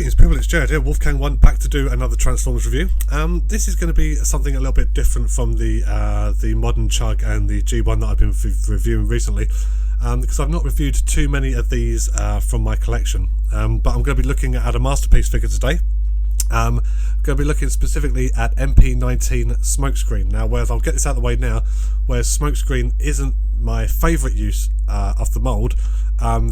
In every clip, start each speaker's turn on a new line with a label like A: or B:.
A: Greetings people, it's Jared here, Wolfgang1, back to do another Transformers review. This is going to be something a little bit different from the Modern Chug and the G1 that I've been reviewing recently, because I've not reviewed too many of these from my collection, but I'm going to be looking at a Masterpiece figure today. I'm going to be looking specifically at MP19 Smokescreen. Now, whereas I'll get this out of the way now, whereas Smokescreen isn't my favourite use of the mould,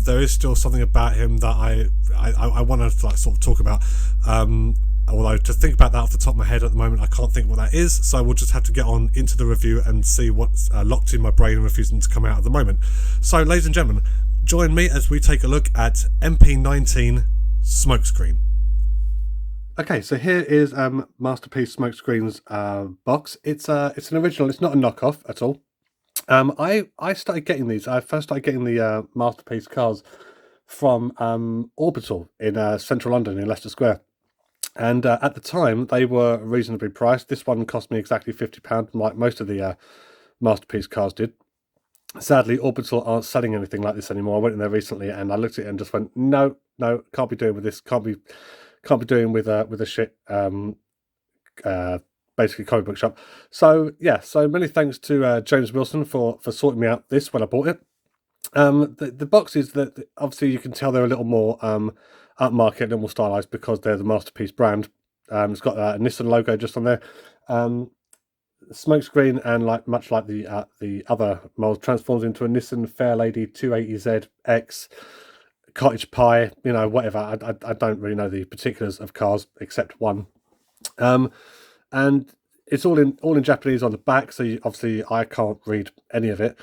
A: there is still something about him that I want to sort of talk about. Although to think about that off the top of my head at the moment, I can't think what that is, so we'll just have to get on into the review and see what's locked in my brain and refusing to come out at the moment. So, ladies and gentlemen, join me as we take a look at MP19 Smokescreen. Okay, so here is Masterpiece Smokescreen's box. It's an original. It's not a knockoff at all. I started getting these. I first started getting the Masterpiece cars from Orbital in central London in Leicester Square, and at the time they were reasonably priced. This one cost me exactly £50, like most of the Masterpiece cars did. Sadly, Orbital aren't selling anything like this anymore. I went in there recently and I looked at it and just went, no, can't be doing with this. Can't be doing with a shit basically comic book shop. So yeah, so many thanks to James Wilson for sorting me out this when I bought it. The boxes that obviously you can tell they're a little more upmarket, a little more stylized because they're the Masterpiece brand. It's got a Nissan logo just on there. Smokescreen, and much like the other mold, transforms into a Nissan Fairlady 280ZX. Cottage Pie, you know, whatever. I don't really know the particulars of cars except one, and it's all in Japanese on the back, so obviously I can't read any of it.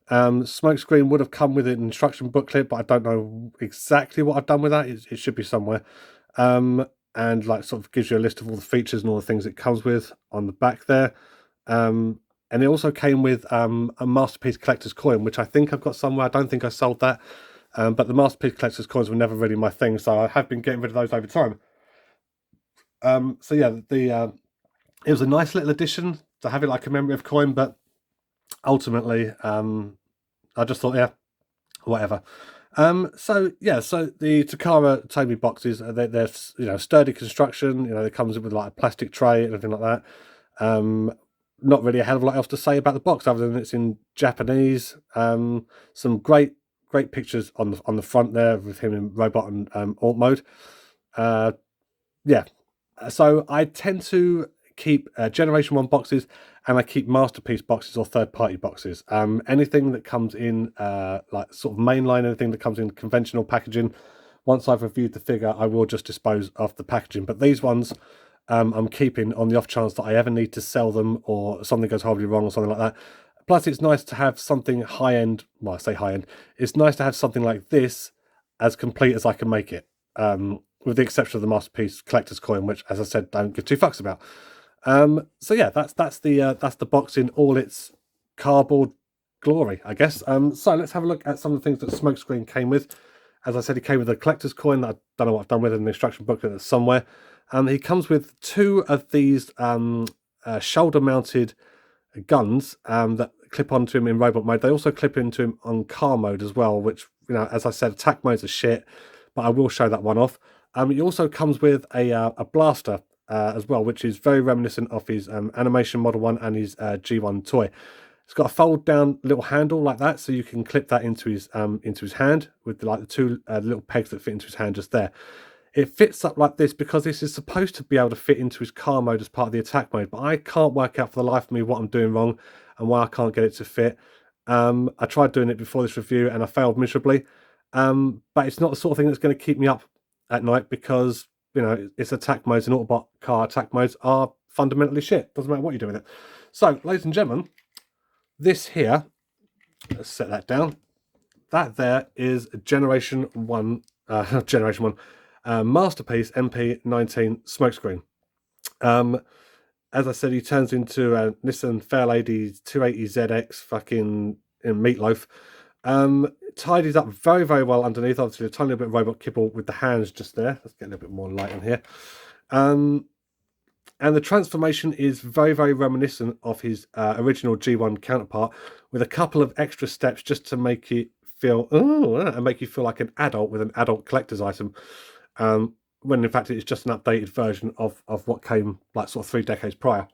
A: Smokescreen would have come with an instruction booklet, but I don't know exactly what I've done with that. It should be somewhere, and sort of gives you a list of all the features and all the things it comes with on the back there. And it also came with a Masterpiece collector's coin, which I think I've got somewhere. I don't think I sold that. But the Masterpiece collector's coins were never really my thing, so I have been getting rid of those over time. So yeah, it was a nice little addition to have it like a memory of coin, but ultimately, I just thought, yeah, whatever. So yeah, so the Takara Tomy boxes, they're sturdy construction. You know, it comes with like a plastic tray and everything like that. Not really a hell of a lot else to say about the box other than it's in Japanese. Some great pictures on the front there with him in robot and alt mode. Yeah, so I tend to keep Generation 1 boxes, and I keep Masterpiece boxes or third-party boxes. Anything that comes in like sort of mainline, anything that comes in conventional packaging, once I've reviewed the figure, I will just dispose of the packaging. But these ones I'm keeping on the off chance that I ever need to sell them or something goes horribly wrong or something like that. Plus, it's nice to have something high-end. Well, I say high-end. It's nice to have something like this as complete as I can make it, with the exception of the Masterpiece collector's coin, which, as I said, don't give two fucks about. So yeah, that's the box in all its cardboard glory, I guess. So let's have a look at some of the things that Smokescreen came with. As I said, he came with a collector's coin that I don't know what I've done with, an instruction booklet that's somewhere. He comes with two of these shoulder-mounted guns that clip onto him in robot mode. They also clip into him on car mode as well, which, you know, as I said, attack modes are shit, but I will show that one off. He also comes with a blaster as well, which is very reminiscent of his animation Model 1 and his G1 toy. It's got a fold down little handle like that, so you can clip that into his hand with the two little pegs that fit into his hand just there. It fits up like this because this is supposed to be able to fit into his car mode as part of the attack mode, but I can't work out for the life of me what I'm doing wrong and why I can't get it to fit. I tried doing it before this review and I failed miserably, but it's not the sort of thing that's going to keep me up at night because, you know, it's attack modes, and Autobot car attack modes are fundamentally shit. Doesn't matter what you do with it. So, ladies and gentlemen, this here, let's set that down. That there is Generation 1, Generation 1, Masterpiece MP19 Smokescreen. As I said, he turns into a Nissan Fairlady 280ZX fucking meatloaf. Tidies up very, very well underneath. Obviously, a tiny little bit of robot kibble with the hands just there. Let's get a little bit more light on here. And the transformation is very, very reminiscent of his original G1 counterpart, with a couple of extra steps just to make it feel, and make you feel like an adult with an adult collector's item. when in fact it's just an updated version of what came like sort of 3 decades prior.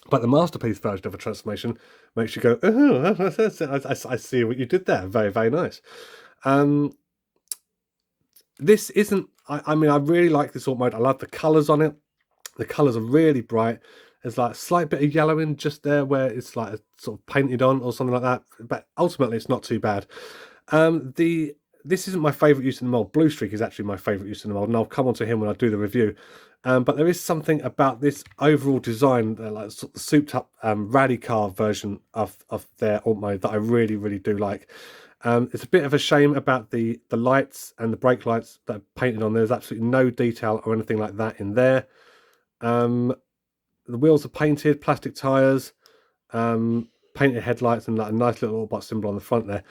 A: But the masterpiece version of a transformation makes you go, oh, I see what you did there. Very, very nice. This isn't, I mean, I really like this alt mode. I love the colours on it. The colours are really bright. There's like a slight bit of yellowing just there where it's like sort of painted on or something like that. But ultimately, it's not too bad. This isn't my favourite use in the mold. Blue Streak is actually my favourite use in the mold, and I'll come on to him when I do the review. But there is something about this overall design, like sort of souped up rally car version of their alt mode that I really, really do like. It's a bit of a shame about the lights and the brake lights that are painted on. There's absolutely no detail or anything like that in there. The wheels are painted, plastic tyres, painted headlights, and like a nice little Autobot symbol on the front there.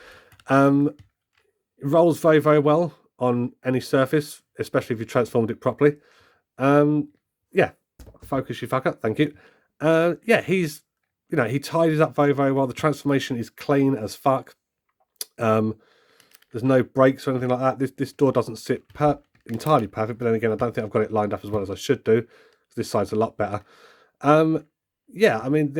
A: It rolls very, very well on any surface, especially if you transformed it properly. Yeah, focus you fucker, thank you. Yeah, he tidies up very, very well. The transformation is clean as fuck. There's no brakes or anything like that. This door doesn't sit entirely perfect, but then again, I don't think I've got it lined up as well as I should do. This side's a lot better. Yeah, I mean,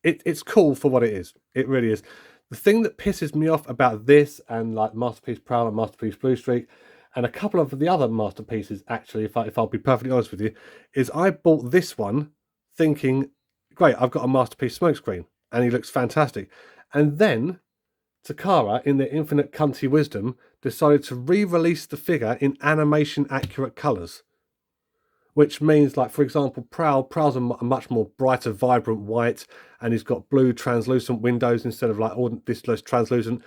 A: it's cool for what it is. It really is. The thing that pisses me off about this and like Masterpiece Prowl and Masterpiece Blue Streak and a couple of the other masterpieces, actually, if I'll be perfectly honest with you, is I bought this one thinking, great, I've got a Masterpiece Smokescreen and he looks fantastic. And then Takara, in their infinite cunty wisdom, decided to re-release the figure in animation accurate colours. Which means, like, for example, Prowl's a much more brighter, vibrant white, and he's got blue translucent windows instead of like all this less translucent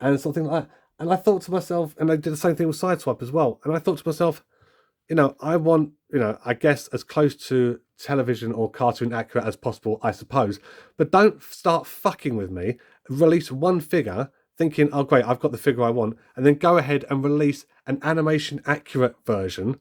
A: and something like that. And I thought to myself, and they did the same thing with Sideswipe as well. And I thought to myself, I want, I guess as close to television or cartoon accurate as possible, I suppose. But don't start fucking with me. Release one figure thinking, oh great, I've got the figure I want, and then go ahead and release an animation accurate version.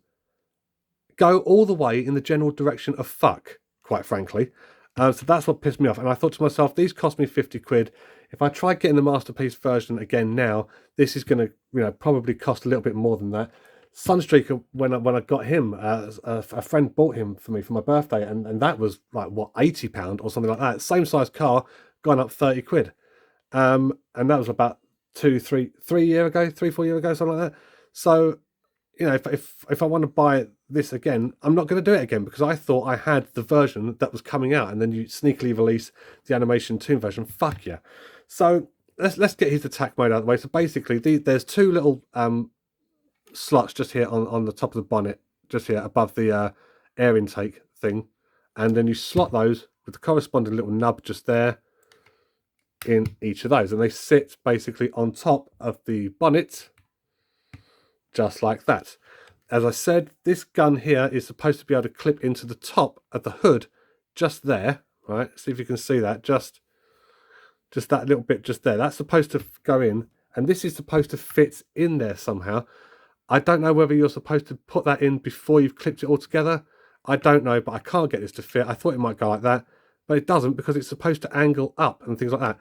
A: Go all the way in the general direction of fuck, quite frankly. So that's what pissed me off. And I thought to myself, these cost me 50 quid. If I try getting the Masterpiece version again now, this is going to, probably cost a little bit more than that. Sunstreaker, when I got him, a friend bought him for me for my birthday, and that was like, what, £80 or something like that. Same size car, gone up 30 quid. And that was about 3 4 years ago, something like that. So, if I want to buy this again, I'm not going to do it again because I thought I had the version that was coming out, and then you sneakily release the animation toon version. Fuck yeah! So let's get his attack mode out of the way. So basically, there's two little slots just here on the top of the bonnet, just here above the air intake thing, and then you slot those with the corresponding little nub just there in each of those, and they sit basically on top of the bonnet. Just like that. As I said, this gun here is supposed to be able to clip into the top of the hood, just there, right? See if you can see that, just that little bit just there. That's supposed to go in, and this is supposed to fit in there somehow. I don't know whether you're supposed to put that in before you've clipped it all together. I don't know, but I can't get this to fit. I thought it might go like that, but it doesn't because it's supposed to angle up and things like that.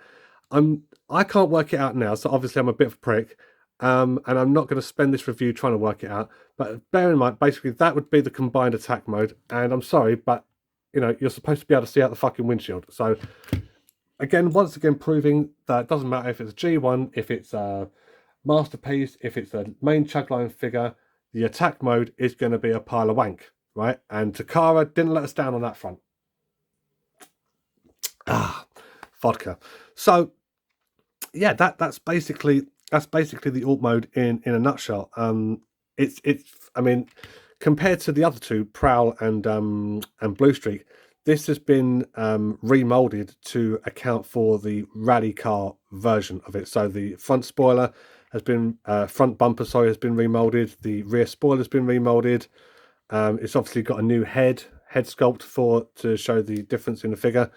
A: I can't work it out now, so obviously I'm a bit of a prick. And I'm not going to spend this review trying to work it out. But bear in mind, basically, that would be the combined attack mode. And I'm sorry, but, you're supposed to be able to see out the fucking windshield. So, once again, proving that it doesn't matter if it's a G1, if it's a Masterpiece, if it's a main Chugline figure, the attack mode is going to be a pile of wank, right? And Takara didn't let us down on that front. Vodka. So, yeah, that's basically the alt mode in a nutshell. It's I mean, compared to the other two, Prowl and Blue Streak, this has been remolded to account for the rally car version of it. So the front spoiler has been front bumper, has been remolded. The rear spoiler has been remolded. It's obviously got a new head sculpt to show the difference in the figure.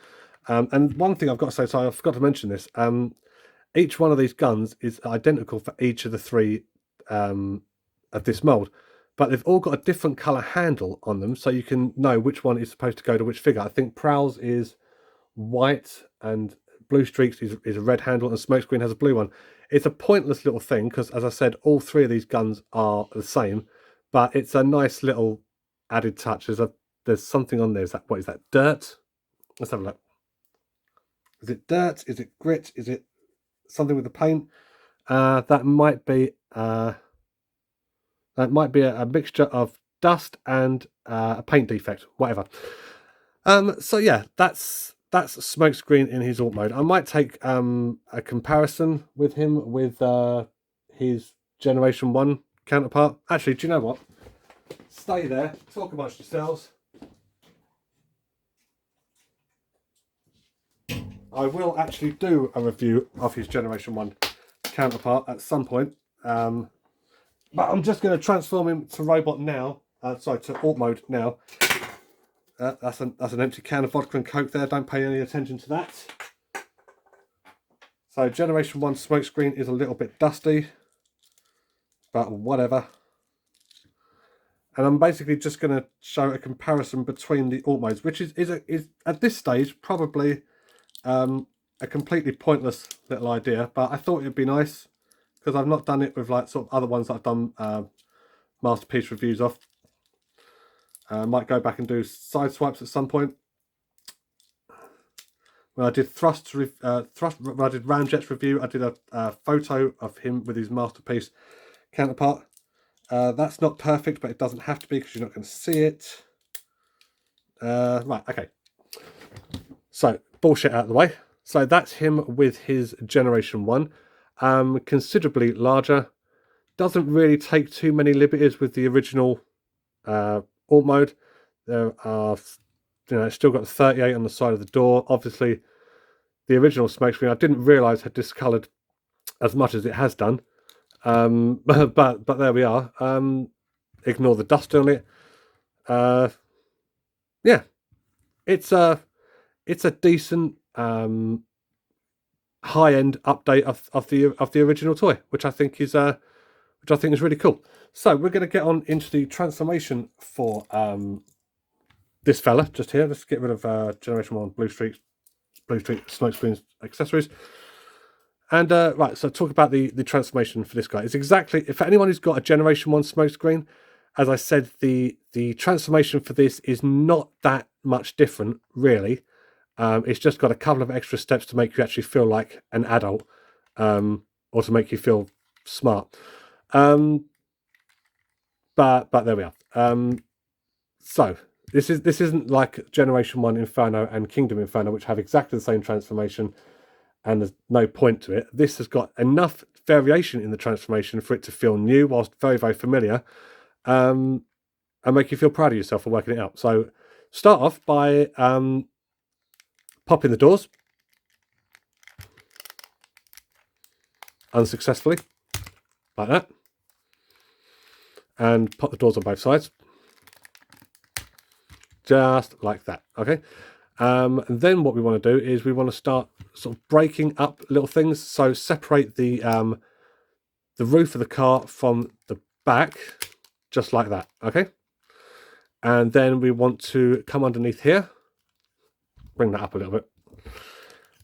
A: And one thing I've got to say, so I forgot to mention this. Each one of these guns is identical for each of the three of this mold, but they've all got a different colour handle on them, so you can know which one is supposed to go to which figure. I think Prowl's is white and Blue Streaks is a red handle, and Smokescreen has a blue one. It's a pointless little thing because, as I said, all three of these guns are the same, but it's a nice little added touch. There's something on there. What is that? Dirt? Let's have a look. Is it dirt? Is it grit? Is it something with the paint? That might be a mixture of dust and a paint defect, whatever. So yeah, that's Smokescreen in his alt mode. I might take a comparison with him with his Generation 1 counterpart. Actually, do you know what? Stay there, talk amongst yourselves. I will actually do a review of his Generation 1 counterpart at some point. But I'm just going to transform him to robot now. To alt mode now. That's an empty can of vodka and coke there. Don't pay any attention to that. So Generation 1 Smokescreen is a little bit dusty, but whatever. And I'm basically just going to show a comparison between the alt modes, which is at this stage probably a completely pointless little idea, but I thought it'd be nice because I've not done it with like sort of other ones that I've done masterpiece reviews of. Might go back and do side swipes at some point. When I did when I did Ramjet's review, I did a photo of him with his masterpiece counterpart. That's not perfect, but it doesn't have to be because you're not going to see it. Right, okay. So, bullshit out of the way. So that's him with his Generation 1. Considerably larger. Doesn't really take too many liberties with the original alt mode. There are, it's still got the 38 on the side of the door. Obviously, the original Smokescreen I didn't realise had discoloured as much as it has done. But there we are. Ignore the dust on it. Yeah, it's a decent high-end update of the original toy, which I think is really cool. So we're going to get on into the transformation for this fella just here. Let's get rid of Generation 1 Blue Streak Smokescreen accessories. And right, so talk about the transformation for this guy. It's exactly, for anyone who's got a Generation 1 Smokescreen, as I said, the transformation for this is not that much different, really. It's just got a couple of extra steps to make you actually feel like an adult, or to make you feel smart. But there we are. So this isn't like Generation 1 Inferno and Kingdom Inferno, which have exactly the same transformation, and there's no point to it. This has got enough variation in the transformation for it to feel new, whilst very, very familiar, and make you feel proud of yourself for working it out. So start off by popping the doors unsuccessfully, like that, and pop the doors on both sides, just like that. Okay. And then what we want to do is we want to start sort of breaking up little things. So separate the roof of the car from the back, just like that. Okay. And then we want to come underneath here, bring that up a little bit.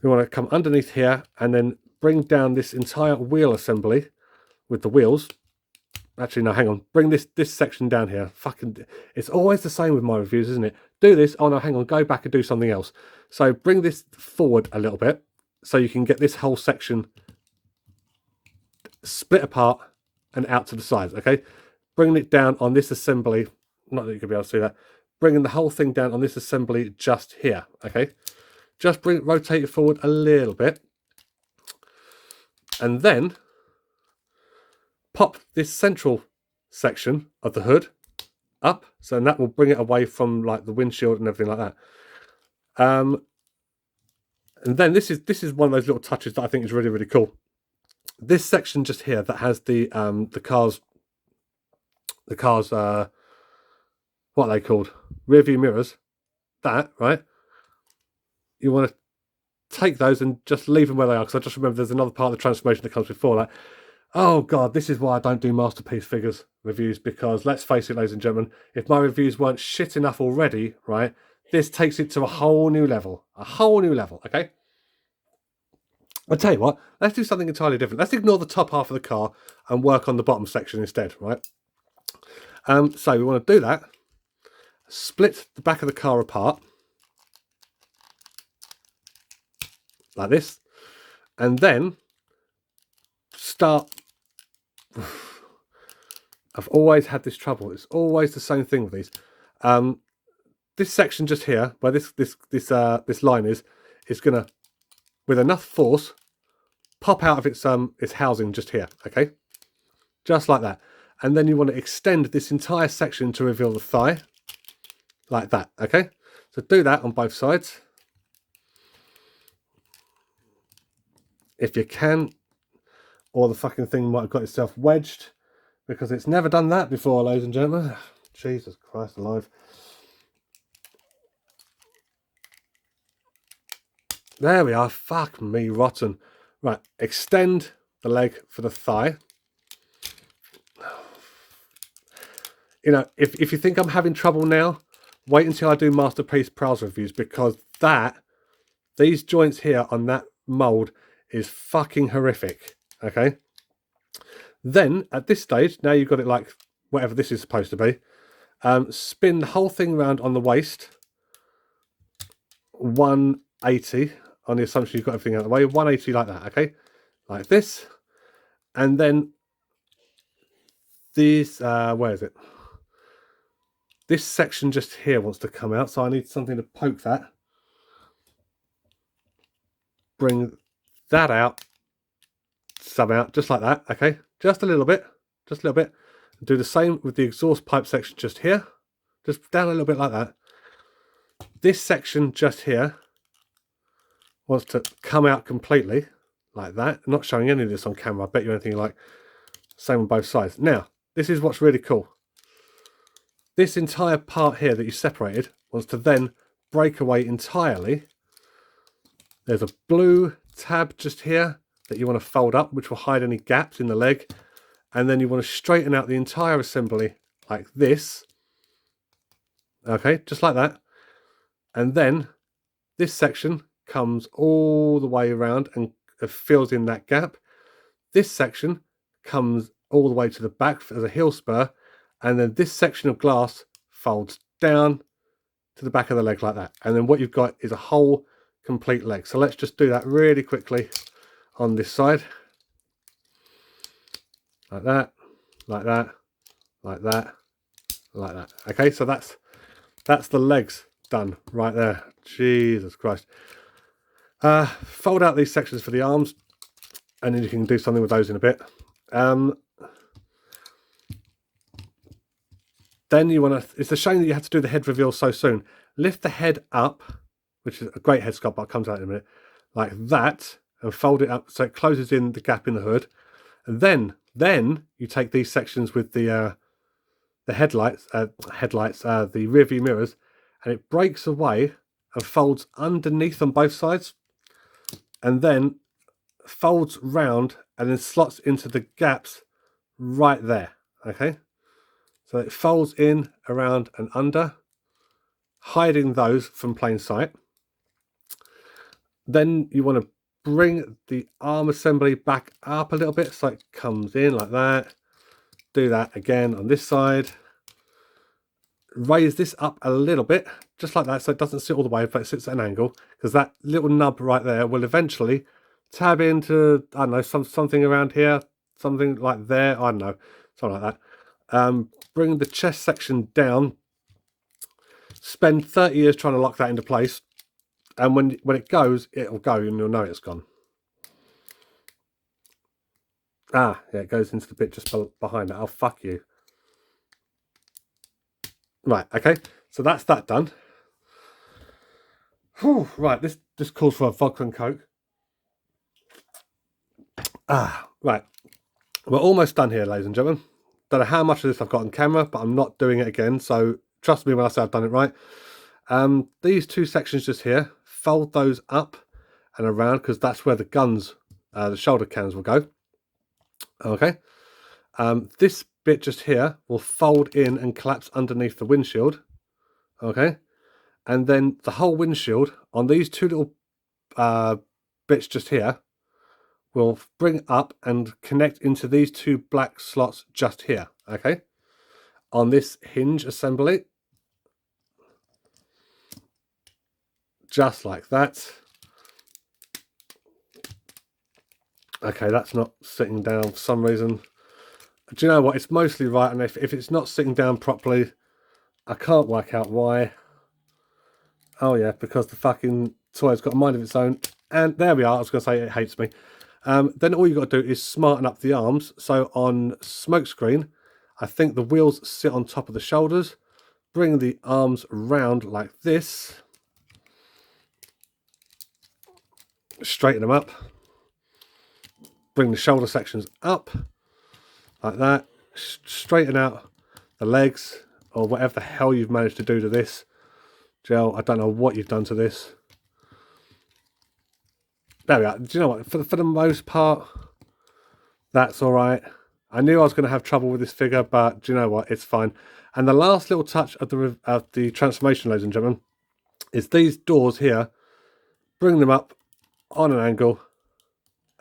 A: We want to come underneath here and then bring down this entire wheel assembly with the wheels. Actually, no, hang on. Bring this section down here. Fucking, it's always the same with my reviews, isn't it? Do this. Oh no, hang on. Go back and do something else. So bring this forward a little bit so you can get this whole section split apart and out to the sides. Okay. Bringing it down on this assembly. Not that you could be able to see that. Bringing the whole thing down on this assembly just here. Okay. Just rotate it forward a little bit. And then pop this central section of the hood up, so that will bring it away from like the windshield and everything like that. And then this is one of those little touches that I think is really, really cool. This section just here that has the car's what are they called? Rear view mirrors. That, right? You want to take those and just leave them where they are, because I just remember there's another part of the transformation that comes before that. Oh god, this is why I don't do masterpiece figures reviews, because let's face it, ladies and gentlemen, if my reviews weren't shit enough already, right, this takes it to a whole new level. A whole new level, okay? I'll tell you what, let's do something entirely different. Let's ignore the top half of the car and work on the bottom section instead, right? So we want to do that. Split the back of the car apart like this, and then start. I've always had this trouble. It's always the same thing with these. This section just here, where this line is gonna, with enough force, pop out of its housing just here. Okay, just like that. And then you want to extend this entire section to reveal the thigh, like that. Okay, so do that on both sides if you can, or the fucking thing might have got itself wedged because it's never done that before, ladies and gentlemen. Jesus Christ alive. There we are. Fuck me rotten. Right, extend the leg for the thigh. You know, if you think I'm having trouble now, wait until I do Masterpiece Prowls reviews, because these joints here on that mold is fucking horrific. Okay. Then at this stage, now you've got it like whatever this is supposed to be. Spin the whole thing around on the waist. 180 on the assumption you've got everything out of the way. 180 like that. Okay, like this, and then these. Where is it? This section just here wants to come out, so I need something to poke that. Bring that out, some out, just like that. Okay, just a little bit, just a little bit. Do the same with the exhaust pipe section just here, just down a little bit like that. This section just here wants to come out completely, like that. I'm not showing any of this on camera. I bet you anything like same on both sides. Now, this is what's really cool. This entire part here that you separated wants to then break away entirely. There's a blue tab just here that you want to fold up, which will hide any gaps in the leg. And then you want to straighten out the entire assembly like this. Okay, just like that. And then this section comes all the way around and fills in that gap. This section comes all the way to the back as a heel spur. And then this section of glass folds down to the back of the leg like that. And then what you've got is a whole complete leg. So let's just do that really quickly on this side. Like that, like that, like that, like that. Okay, so that's the legs done right there. Jesus Christ. Fold out these sections for the arms, and then you can do something with those in a bit. Then you want to, it's a shame that you have to do the head reveal so soon. Lift the head up, which is a great head sculpt, but it comes out in a minute, like that, and fold it up so it closes in the gap in the hood. And then you take these sections with the headlights, the rear view mirrors, and it breaks away and folds underneath on both sides, and then folds round and then slots into the gaps right there. Okay, so it folds in, around and under, hiding those from plain sight. Then you want to bring the arm assembly back up a little bit so it comes in like that. Do that again on this side. Raise this up a little bit, just like that, so it doesn't sit all the way, but it sits at an angle, because that little nub right there will eventually tab into, I don't know, something around here, something like there, I don't know, something like that. Bring the chest section down, spend 30 years trying to lock that into place, and when it goes, it'll go and you'll know it's gone. Yeah, it goes into the bit just behind it. Oh, fuck you. Right, okay, so that's that done. Whew, right, this just calls for a vodka and Coke. Right, we're almost done here, ladies and gentlemen. Don't know how much of this I've got on camera, but I'm not doing it again, so trust me when I say I've done it right. These two sections just here, fold those up and around, because that's where the guns, the shoulder cans will go. Okay, this bit just here will fold in and collapse underneath the windshield. Okay, and then the whole windshield on these two little bits just here will bring up and connect into these two black slots just here, okay? On this hinge assembly. Just like that. Okay, that's not sitting down for some reason. Do you know what? It's mostly right, and if it's not sitting down properly, I can't work out why. Oh yeah, because the fucking toy's got a mind of its own. And there we are. I was going to say it hates me. Then all you've got to do is smarten up the arms. So on Smokescreen, I think the wheels sit on top of the shoulders. Bring the arms round like this. Straighten them up. Bring the shoulder sections up like that. Straighten out the legs or whatever the hell you've managed to do to this. Gel, I don't know what you've done to this. There we are. Do you know what? For the most part, that's all right. I knew I was going to have trouble with this figure, but do you know what? It's fine. And the last little touch of the transformation, ladies and gentlemen, is these doors here. Bring them up on an angle,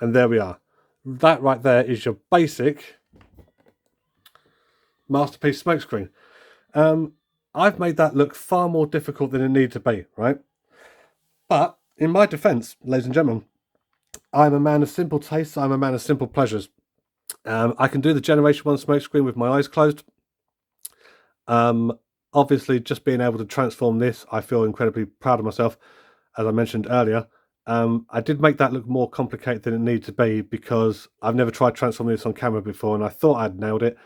A: and there we are. That right there is your basic Masterpiece Smokescreen. I've made that look far more difficult than it needed to be, right? But in my defense, ladies and gentlemen, I'm a man of simple tastes. I'm a man of simple pleasures. I can do the Generation 1 Smokescreen with my eyes closed. Obviously, just being able to transform this, I feel incredibly proud of myself. As I mentioned earlier, I did make that look more complicated than it needed to be because I've never tried transforming this on camera before, and I thought I'd nailed it.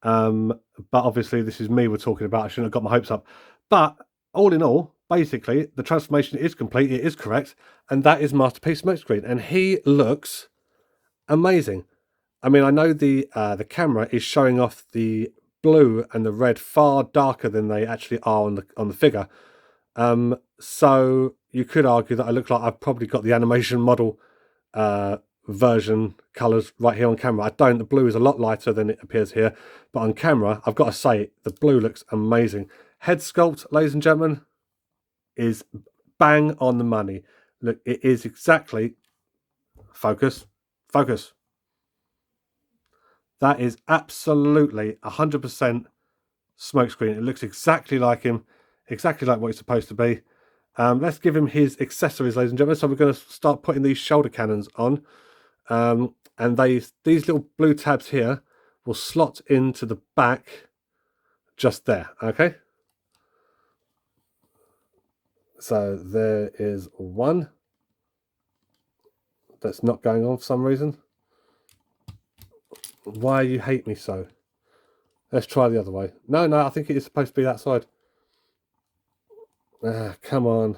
A: But obviously, this is me we're talking about. I shouldn't have got my hopes up. But all in all, basically, the transformation is complete. It is correct, and that is Masterpiece Smokescreen, and he looks amazing. I mean, I know the camera is showing off the blue and the red far darker than they actually are on the figure. So you could argue that I look like I've probably got the animation model version colours right here on camera. I don't. The blue is a lot lighter than it appears here, but on camera, I've got to say, the blue looks amazing. Head sculpt, ladies and gentlemen, is bang on the money. Look, it is exactly... Focus. That is absolutely 100% Smokescreen. It looks exactly like him, exactly like what he's supposed to be. Let's give him his accessories, ladies and gentlemen. So we're going to start putting these shoulder cannons on. And these little blue tabs here will slot into the back just there, okay? So there is one that's not going on for some reason. Why you hate me so? Let's try the other way. No, I think it is supposed to be that side. Come on.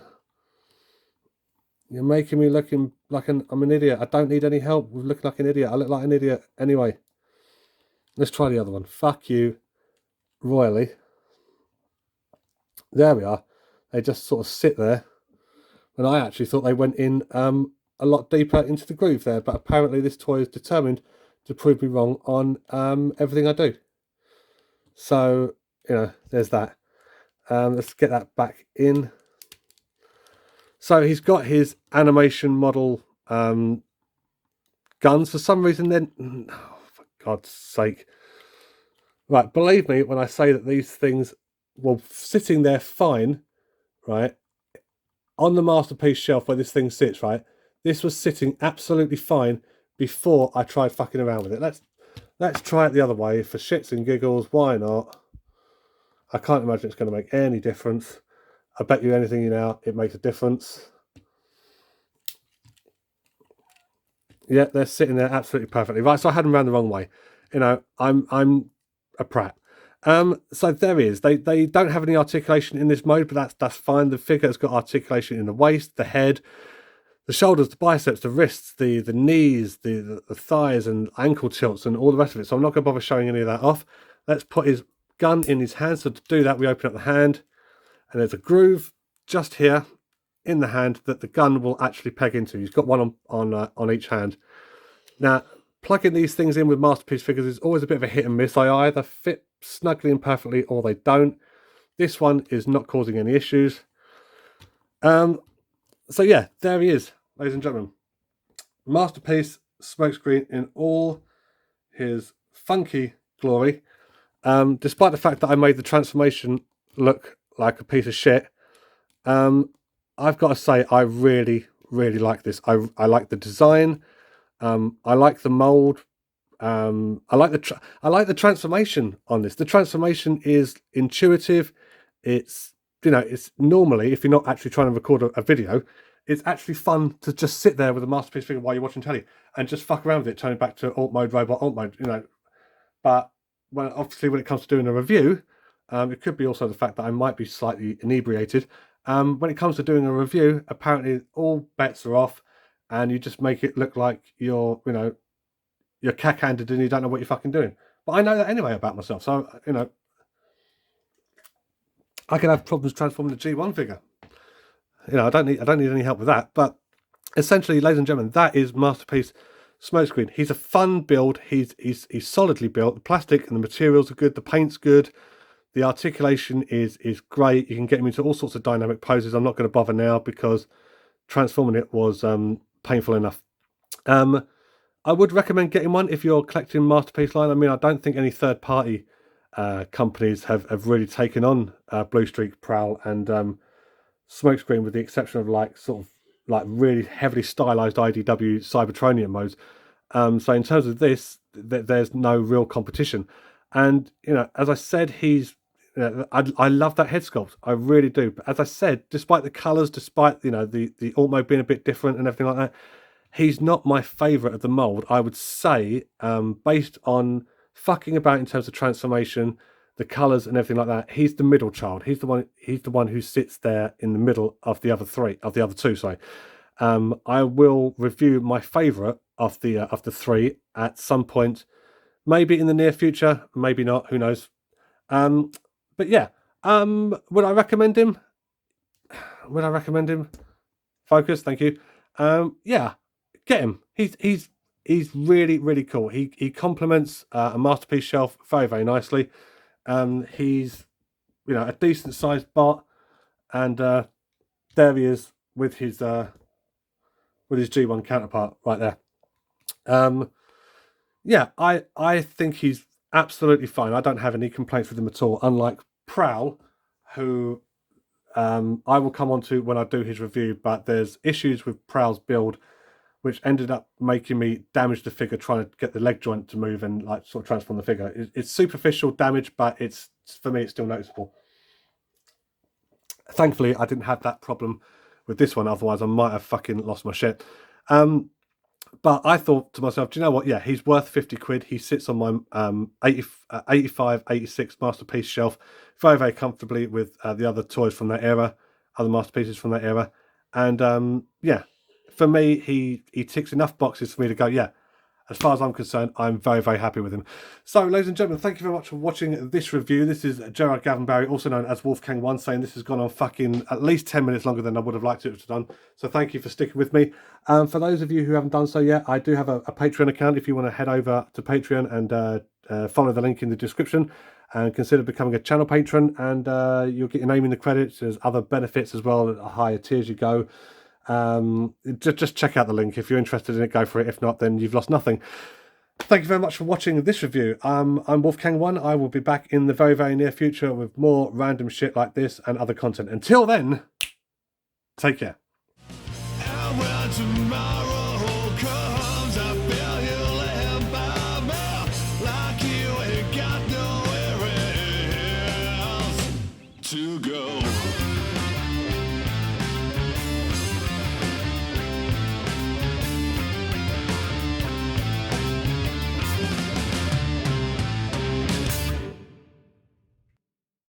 A: You're making me looking like I'm an idiot. I don't need any help with looking like an idiot. I look like an idiot anyway. Let's try the other one. Fuck you royally. There we are. They just sort of sit there. And I actually thought they went in a lot deeper into the groove there. But apparently this toy is determined to prove me wrong on everything I do. So, you know, there's that. Let's get that back in. So he's got his animation model guns. For some reason, then, oh, for God's sake. Right, believe me when I say that these things were sitting there fine, right? On the Masterpiece shelf where this thing sits, right? This was sitting absolutely fine before I tried fucking around with it. Let's try it the other way for shits and giggles. Why not? I can't imagine it's going to make any difference. I bet you anything now it makes a difference. Yeah, they're sitting there absolutely perfectly. Right, so I had them around the wrong way. You know, I'm a prat. So there he is. They don't have any articulation in this mode, but that's fine. The figure has got articulation in the waist, the head, the shoulders, the biceps, the wrists, the knees, the thighs and ankle tilts and all the rest of it. So I'm not going to bother showing any of that off. Let's put his gun in his hand. So to do that, we open up the hand and there's a groove just here in the hand that the gun will actually peg into. He's got one on each hand. Now, plugging these things in with Masterpiece figures is always a bit of a hit and miss. They either fit snugly and perfectly or they don't. This one is not causing any issues. So yeah, there he is, ladies and gentlemen. Masterpiece Smokescreen in all his funky glory. Despite the fact that I made the transformation look like a piece of shit, I've got to say I really, really like this. I like the design. I like the mold. I like the transformation on this. The transformation is intuitive. It's it's normally, if you're not actually trying to record a video, it's actually fun to just sit there with a masterpiece figure while you're watching telly and just fuck around with it, turning back to alt mode, robot, alt mode, But when it comes to doing a review, it could be also the fact that I might be slightly inebriated. When it comes to doing a review, apparently all bets are off, and you just make it look like you're cack-handed and you don't know what you're fucking doing. But I know that anyway about myself, so I can have problems transforming the G1 figure. I don't need any help with that. But essentially, ladies and gentlemen, that is Masterpiece Smokescreen. He's a fun build. He's solidly built. The plastic and the materials are good. The paint's good. The articulation is great. You can get him into all sorts of dynamic poses. I'm not going to bother now because transforming it was painful enough. I would recommend getting one if you're collecting Masterpiece line. I mean, I don't think any third-party companies have really taken on Blue Streak, Prowl, and Smokescreen, with the exception of really heavily stylized IDW Cybertronian modes. So in terms of this, there's no real competition. And as I said, he's I love that head sculpt. I really do. But as I said, despite the colours, despite the alt mode being a bit different and everything like that, he's not my favourite of the mould. I would say, based on fucking about in terms of transformation, the colours and everything like that, he's the middle child. He's the one who sits there in the middle of the other two. Sorry. I will review my favourite of the three at some point, maybe in the near future, maybe not. Who knows? But yeah, would I recommend him? Focus, thank you. Yeah, get him. He's really, really cool. He complements a Masterpiece shelf very, very nicely. He's a decent sized bot, and there he is with his G1 counterpart right there. Yeah, I think he's absolutely fine. I don't have any complaints with him at all, unlike Prowl, who I will come on to when I do his review, but there's issues with Prowl's build which ended up making me damage the figure trying to get the leg joint to move and sort of transform the figure. It's superficial damage, but for me it's still noticeable. Thankfully, I didn't have that problem with this one, otherwise I might have fucking lost my shit. But I thought to myself, do you know what? Yeah, he's worth 50 quid. He sits on my 85, 86 Masterpiece shelf very, very comfortably with the other toys from that era, other Masterpieces from that era. And yeah, for me, he ticks enough boxes for me to go, yeah, as far as I'm concerned, I'm very, very happy with him. So, ladies and gentlemen, thank you very much for watching this review. This is Gerard Gavin Barry, also known as Wolfgang1, saying this has gone on fucking at least 10 minutes longer than I would have liked it to have done. So thank you for sticking with me. For those of you who haven't done so yet, I do have a Patreon account if you want to head over to Patreon and follow the link in the description and consider becoming a channel patron, and you'll get your name in the credits. There's other benefits as well at the higher tiers you go. Just check out the link. If you're interested in it, go for it. If not, then you've lost nothing. Thank you very much for watching this review. I'm Wolfgang1. I will be back in the very, very near future with more random shit like this and other content. Until then, take care. And when tomorrow comes, I feel you laying by me, like you ain't got nowhere else to go.